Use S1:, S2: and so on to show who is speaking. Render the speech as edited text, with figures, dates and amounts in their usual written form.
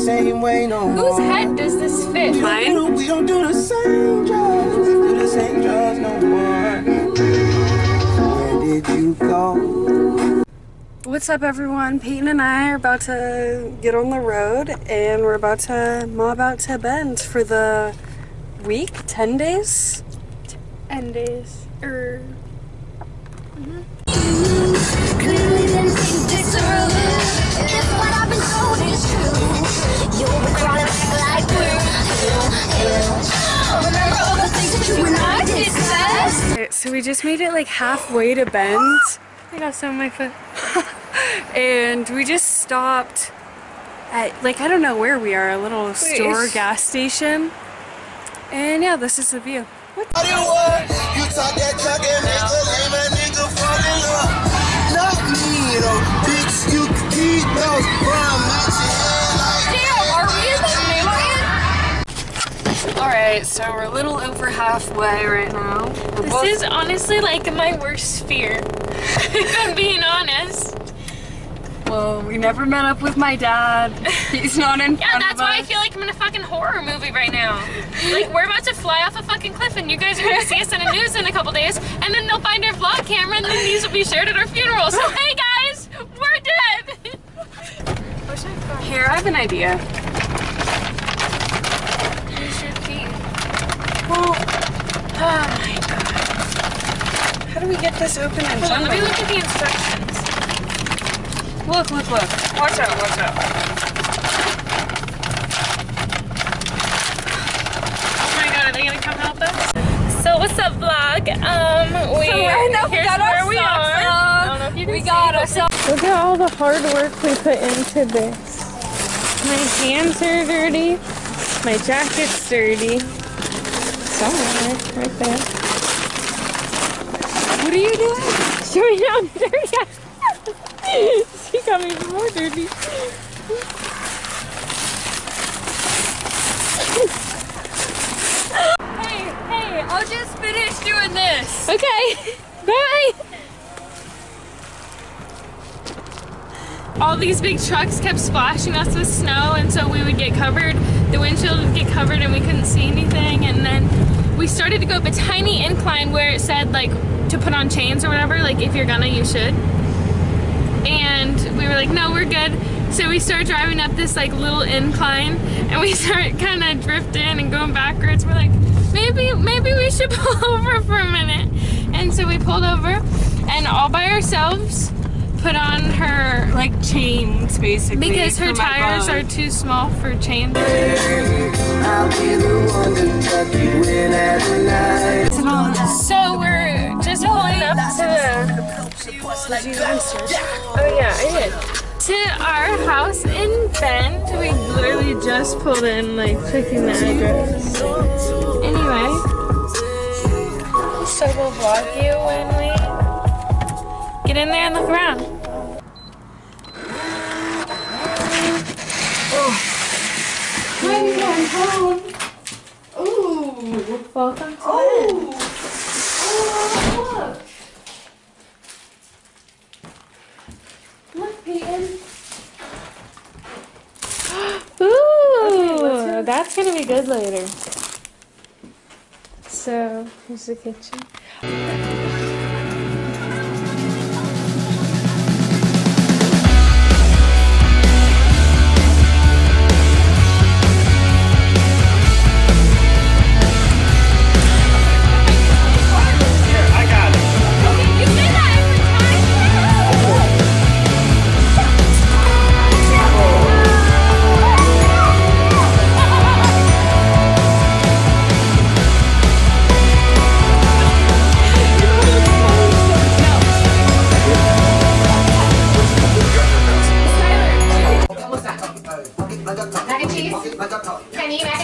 S1: same way no more.
S2: Whose head does this fit?
S3: Mine?
S1: We don't do the same drugs. Do the same drugs no more. Where did you go?
S3: What's up, everyone? Peyton and I are about to get on the road, and we're about to mob out to Bend for the week, 10 days?
S2: 10 days.
S3: Okay, so we just made it like halfway to Bend.
S2: I got some on my foot.
S3: And we just stopped at, like, I don't know where we are, a little store gas station. And yeah, this is the view. Alright, so we're a little over halfway right now.
S2: This is honestly like my worst fear, if I'm being honest.
S3: Well, we never met up with my dad. He's not in front of us.
S2: Yeah, that's why I feel like I'm in a fucking horror movie right now. Like, we're about to fly off a fucking cliff and you guys are gonna see us on the news in a couple days, and then they'll find our vlog camera and then these will be shared at our funeral. So hey guys, we're dead!
S3: Here, I have an idea.
S2: Use your feet.
S3: Well, oh my god. How do we get this open and
S2: Hold on, let me
S3: jumping?
S2: look at the instructions.
S3: Look, look, look. Watch out, watch out.
S2: Oh my god, are they gonna come help us? So what's up, vlog? Here's where we are. I don't know if you can see, but look at all the hard work we put into this. My hands are dirty. My jacket's dirty. Somewhere, right there.
S3: What are you doing?
S2: Show me how dirty she got me even more dirty.
S3: Hey, I'll just finish doing this.
S2: Okay, bye. All these big trucks kept splashing us with snow, and so we would get covered. The windshield would get covered and we couldn't see anything, and then we started to go up a tiny incline where it said like to put on chains or whatever, like if you're gonna, you should. And we were like, no, we're good. So we start driving up this like little incline and we start kind of drifting and going backwards. We're like, maybe we should pull over for a minute. And so we pulled over and all by ourselves put on her
S3: Like chains, basically.
S2: because her
S3: for my
S2: tires
S3: bug.
S2: are too small for chains.
S1: I'll be the one to tuck you in at night.
S2: So we're just pulling up to the, oh yeah, I did. To our house in Bend. We literally just pulled in, like checking the address. Anyway, so we'll vlog you when we get in there and look around. Ooh, welcome to Bend.
S3: Look, Peyton.
S2: Ooh, that's gonna be good later. So, here's the kitchen.
S4: Mac and cheese? Penny mac